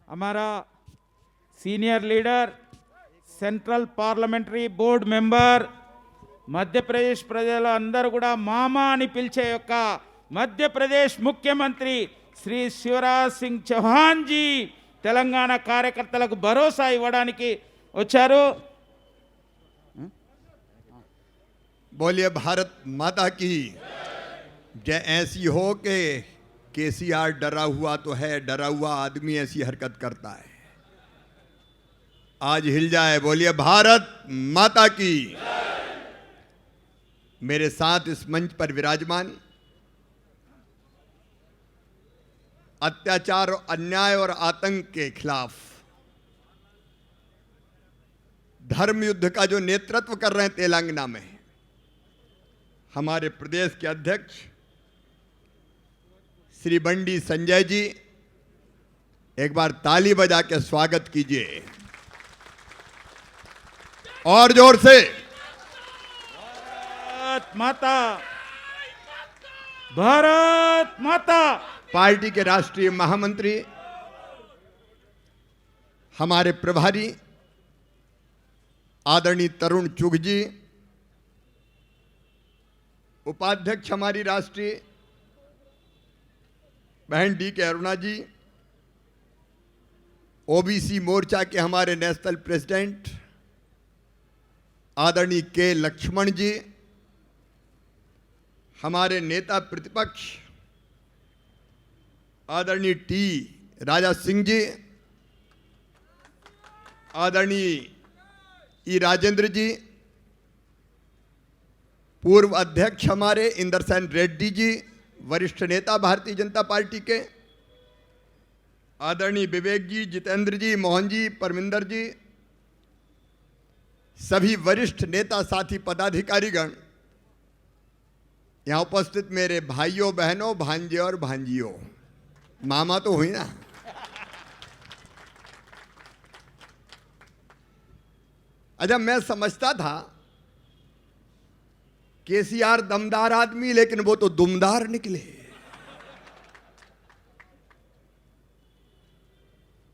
हमारा senior leader, central parliamentary board member, Madhya Pradesh ప్రజలందరూ కూడా మామా అని పిలిచే యొక్క మధ్యప్రదేశ్ ముఖ్యమంత్రి శ్రీ శివరాజ్ సింగ్ చౌహాన్ జీ తెలంగాణ కార్యకర్తలకు భరోసా ఇవ్వడానికి వచ్చారు. बोलिए भारत माता की जय। ऐसी हो के केसीआर डरा हुआ तो है, डरा हुआ आदमी ऐसी हरकत करता है, आज हिल जाए। बोलिए भारत माता की। मेरे साथ इस मंच पर विराजमान अत्याचार, अन्याय और आतंक के खिलाफ धर्म युद्ध का जो नेतृत्व कर रहे हैं तेलंगाना में हमारे प्रदेश के अध्यक्ष श्री बंडी संजय जी, एक बार ताली बजा के स्वागत कीजिए और जोर से। भारत माता, भारत माता। पार्टी के राष्ट्रीय महामंत्री, हमारे प्रभारी आदरणीय तरुण चुग जी, उपाध्यक्ष हमारी राष्ट्रीय बहन डी के अरुणा जी, ओबीसी मोर्चा के हमारे नेशनल प्रेसिडेंट आदरणीय के लक्ष्मण जी, हमारे नेता प्रतिपक्ष आदरणीय टी राजा सिंह जी, आदरणीय ई राजेंद्र जी, पूर्व अध्यक्ष हमारे इंद्रसेन रेड्डी जी, वरिष्ठ नेता भारतीय जनता पार्टी के, आदरणीय विवेक जी, जितेंद्र जी, मोहन जी, परमिंदर जी, सभी वरिष्ठ नेता साथी पदाधिकारीगण, यहां उपस्थित मेरे भाइयों बहनों, भांजे और भांजियों, मामा तो हुई ना। अच्छा, मैं समझता था केसीआर दमदार आदमी, लेकिन वो तो दुमदार निकले।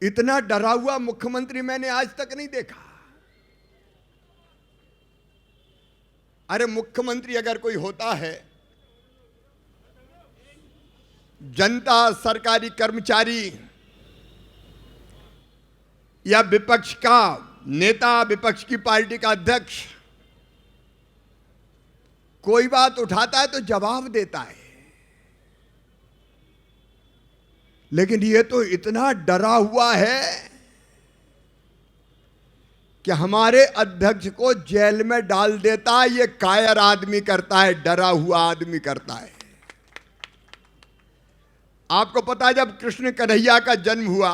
इतना डरा हुआ मुख्यमंत्री मैंने आज तक नहीं देखा। अरे मुख्यमंत्री अगर कोई होता है, जनता, सरकारी कर्मचारी या विपक्ष का नेता, विपक्ष की पार्टी का अध्यक्ष कोई बात उठाता है तो जवाब देता है, लेकिन ये तो इतना डरा हुआ है कि हमारे अध्यक्ष को जेल में डाल देता है। ये कायर आदमी करता है, डरा हुआ आदमी करता है। आपको पता है जब कृष्ण कन्हैया का जन्म हुआ,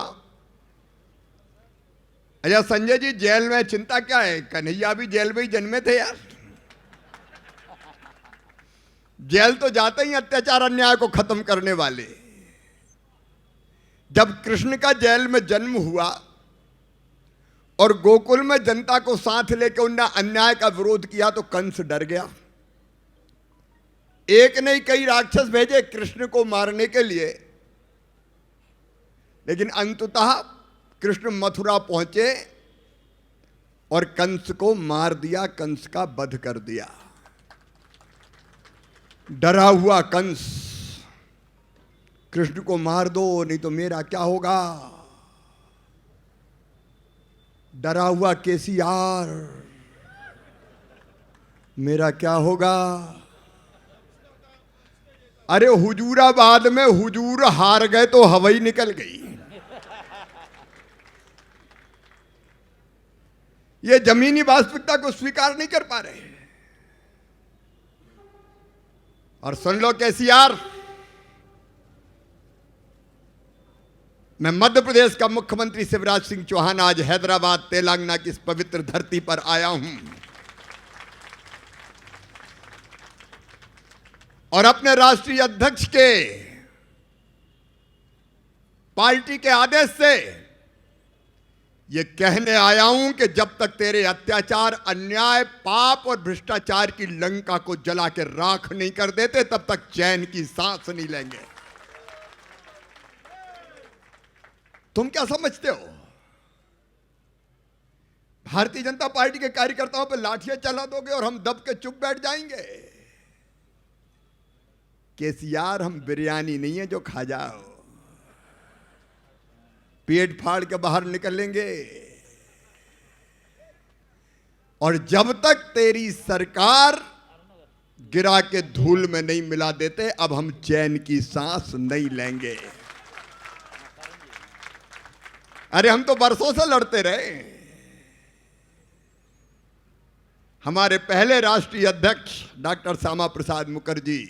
अच्छा संजय जी जेल में चिंता क्या है, कन्हैया भी जेल में ही जन्मे थे यार। जेल तो जाते ही अत्याचार अन्याय को खत्म करने वाले। जब कृष्ण का जेल में जन्म हुआ और गोकुल में जनता को साथ लेकर उनने अन्याय का विरोध किया तो कंस डर गया। एक नहीं कई राक्षस भेजे कृष्ण को मारने के लिए, लेकिन अंततः कृष्ण मथुरा पहुंचे और कंस को मार दिया, कंस का वध कर दिया। डरा हुआ कंस, कृष्ण को मार दो नहीं तो मेरा क्या होगा। डरा हुआ केसीआर, मेरा क्या होगा। अरे हुजूराबाद में हुजूर हार गए तो हवाई निकल गई। ये जमीनी वास्तविकता को स्वीकार नहीं कर पा रहे। और सुन लो केसीआर, मैं मध्य प्रदेश का मुख्यमंत्री शिवराज सिंह चौहान आज हैदराबाद तेलंगाना की इस पवित्र धरती पर आया हूं और अपने राष्ट्रीय अध्यक्ष के पार्टी के आदेश से ये कहने आया हूं कि जब तक तेरे अत्याचार, अन्याय, पाप और भ्रष्टाचार की लंका को जला के राख नहीं कर देते तब तक चैन की सांस नहीं लेंगे। तुम क्या समझते हो भारतीय जनता पार्टी के कार्यकर्ताओं पर लाठियां चला दोगे और हम दब के चुप बैठ जाएंगे? केसीआर, हम बिरयानी नहीं है जो खा जाओ, पेट फाड़ के बाहर निकलेंगे। और जब तक तेरी सरकार गिरा के धूल में नहीं मिला देते, अब हम चैन की सांस नहीं लेंगे। अरे हम तो बरसों से लड़ते रहे। हमारे पहले राष्ट्रीय अध्यक्ष डॉक्टर श्यामा प्रसाद मुखर्जी,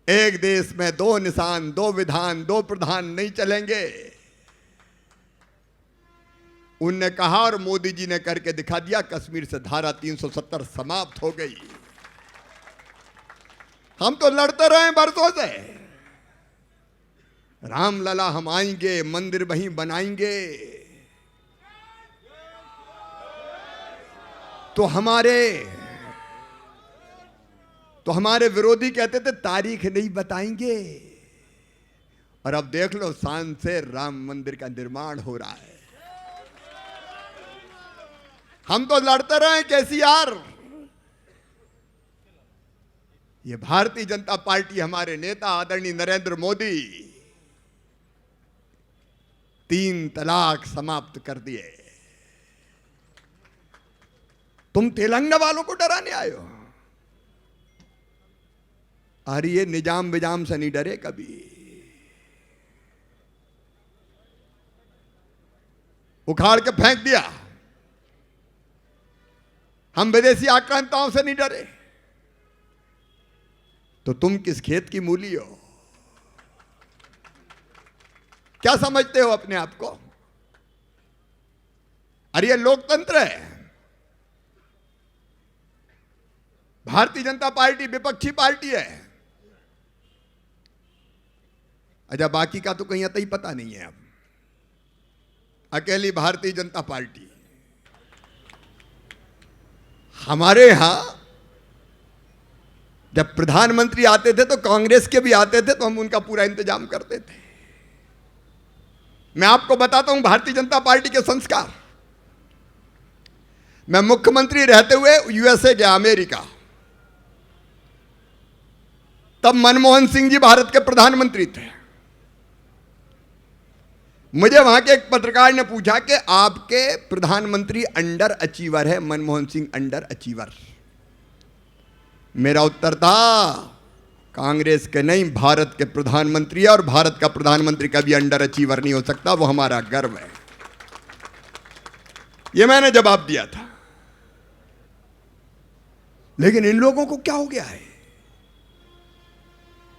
एक देश में दो निशान, दो विधान, दो प्रधान नहीं चलेंगे, उनने कहा और मोदी जी ने करके दिखा दिया। कश्मीर से धारा 370 समाप्त हो गई। हम तो लड़ते रहे बरसों से। रामलला हम आएंगे, मंदिर वहीं बनाएंगे। तो हमारे विरोधी कहते थे तारीख नहीं बताएंगे, और अब देख लो शान से राम मंदिर का निर्माण हो रहा है। हम तो लड़ते रहे केसीआर। ये भारतीय जनता पार्टी, हमारे नेता आदरणीय नरेंद्र मोदी 3 तलाक समाप्त कर दिए। तुम तेलंगाना वालों को डराने आए हो? अरे ये निजाम बिजाम से नहीं डरे कभी। उखाड़ के फेंक दिया। हम विदेशी आक्रांताओं से नहीं डरे। तो तुम किस खेत की मूली हो? क्या समझते हो अपने आप को? अरे ये लोकतंत्र है। भारतीय जनता पार्टी विपक्षी पार्टी है। अच्छा, बाकी का तो कहीं अतः ही पता नहीं है। अब अकेली भारतीय जनता पार्टी। हमारे यहां जब प्रधानमंत्री आते थे तो कांग्रेस के भी आते थे, तो हम उनका पूरा इंतजाम करते थे। मैं आपको बताता हूं भारतीय जनता पार्टी के संस्कार। मैं मुख्यमंत्री रहते हुए यूएसए गया, अमेरिका। तब मनमोहन सिंह जी भारत के प्रधानमंत्री थे। मुझे वहां के एक पत्रकार ने पूछा कि आपके प्रधानमंत्री अंडर अचीवर है, मनमोहन सिंह अंडर अचीवर। मेरा उत्तर था कांग्रेस के नहीं, भारत के प्रधानमंत्री है, और भारत का प्रधानमंत्री कभी अंडर अचीवर नहीं हो सकता। वो हमारा गर्व है। ये मैंने जवाब दिया था। लेकिन इन लोगों को क्या हो गया है?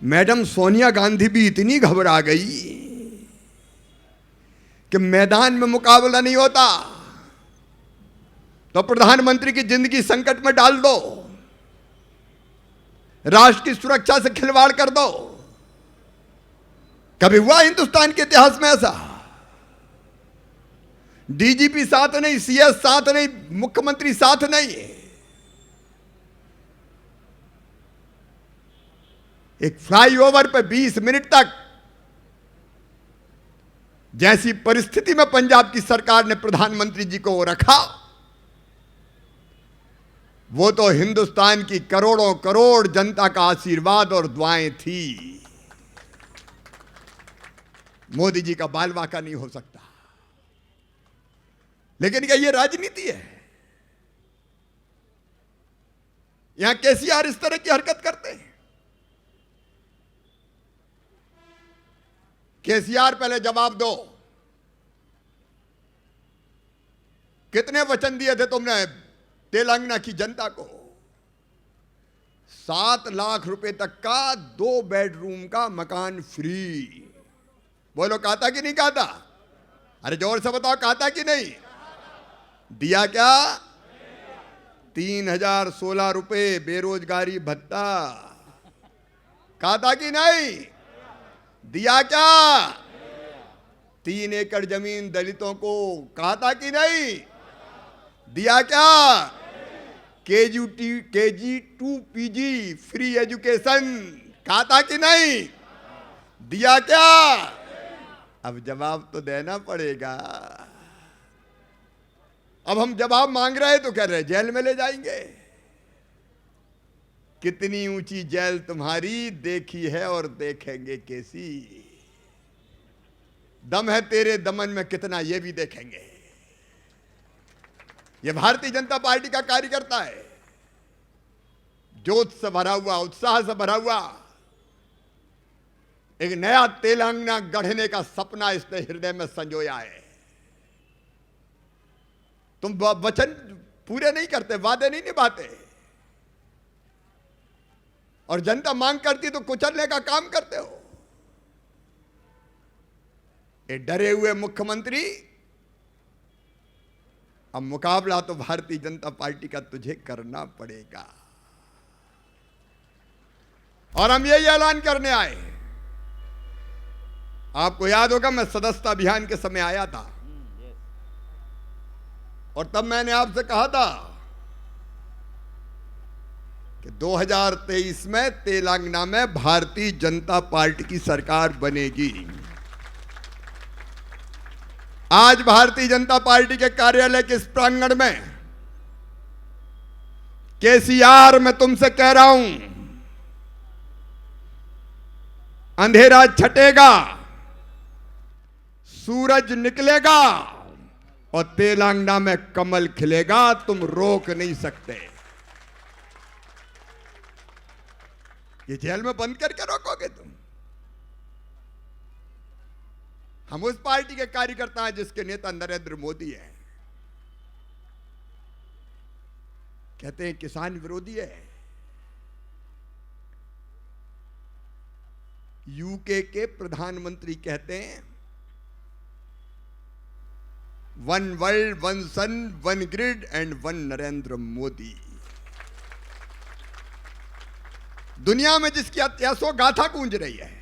मैडम सोनिया गांधी भी इतनी घबरा गई कि मैदान में मुकाबला नहीं होता तो प्रधानमंत्री की जिंदगी संकट में डाल दो, राष्ट्र की सुरक्षा से खिलवाड़ कर दो। कभी हुआ हिंदुस्तान के इतिहास में ऐसा? डीजीपी साथ नहीं, सीएस साथ नहीं, मुख्यमंत्री साथ नहीं। एक फ्लाईओवर पे 20 मिनट तक जैसी परिस्थिति में पंजाब की सरकार ने प्रधानमंत्री जी को रखा, वो तो हिंदुस्तान की करोड़ों करोड़ जनता का आशीर्वाद और दुआएं थी। मोदी जी का बाल वाका नहीं हो सकता। लेकिन क्या ये राजनीति है? यहां केसीआर इस तरह की हरकत करते हैं। केसीआर, पहले जवाब दो, कितने वचन दिए थे तुमने तेलंगाना की जनता को? 7 लाख रुपए तक का 2 बेडरूम का मकान फ्री। बोलो, कहा था कि नहीं कहा था? अरे जोर से बताओ, कहा था कि नहीं? दिया क्या? 3016 रुपए बेरोजगारी भत्ता। कहा था कि नहीं? दिया क्या? 3 एकड़ जमीन दलितों को। कहा था कि नहीं? दिया क्या? KG 2 PG free education. कहा था कि नहीं? दिया क्या? अब जवाब तो देना पड़ेगा। अब हम जवाब मांग रहे हैं तो कह रहे जेल में ले जाएंगे। कितनी ऊंची जेल तुम्हारी देखी है और देखेंगे कैसी। दम है तेरे दमन में कितना ये भी देखेंगे। ये भारतीय जनता पार्टी का कार्यकर्ता है, जोश से भरा हुआ, उत्साह से भरा हुआ, एक नया तेलंगाना गढ़ने का सपना इसने हृदय में संजोया है। तुम वचन पूरे नहीं करते, वादे नहीं निभाते, और जनता मांग करती तो कुचलने का काम करते हो। ये डरे हुए मुख्यमंत्री, अब मुकाबला तो भारतीय जनता पार्टी का तुझे करना पड़ेगा। और हम यही ऐलान करने आए। आपको याद होगा मैं सदस्यता अभियान के समय आया था, और तब मैंने आपसे कहा था कि 2023 में तेलंगाना में भारतीय जनता पार्टी की सरकार बनेगी। आज भारतीय जनता पार्टी के कार्यालय के इस प्रांगण में केसीआर मैं तुमसे कह रहा हूं, अंधेरा छटेगा, सूरज निकलेगा और तेलंगाना में कमल खिलेगा। तुम रोक नहीं सकते। ये जेल में बंद करके रोकोगे तुम? हम उस पार्टी के कार्यकर्ता हैं जिसके नेता नरेंद्र मोदी है। कहते हैं किसान विरोधी है। यूके के प्रधानमंत्री कहते हैं one world, one sun, one grid and one Narendra Modi. दुनिया में जिसकी यशो गाथा गूंज रही है,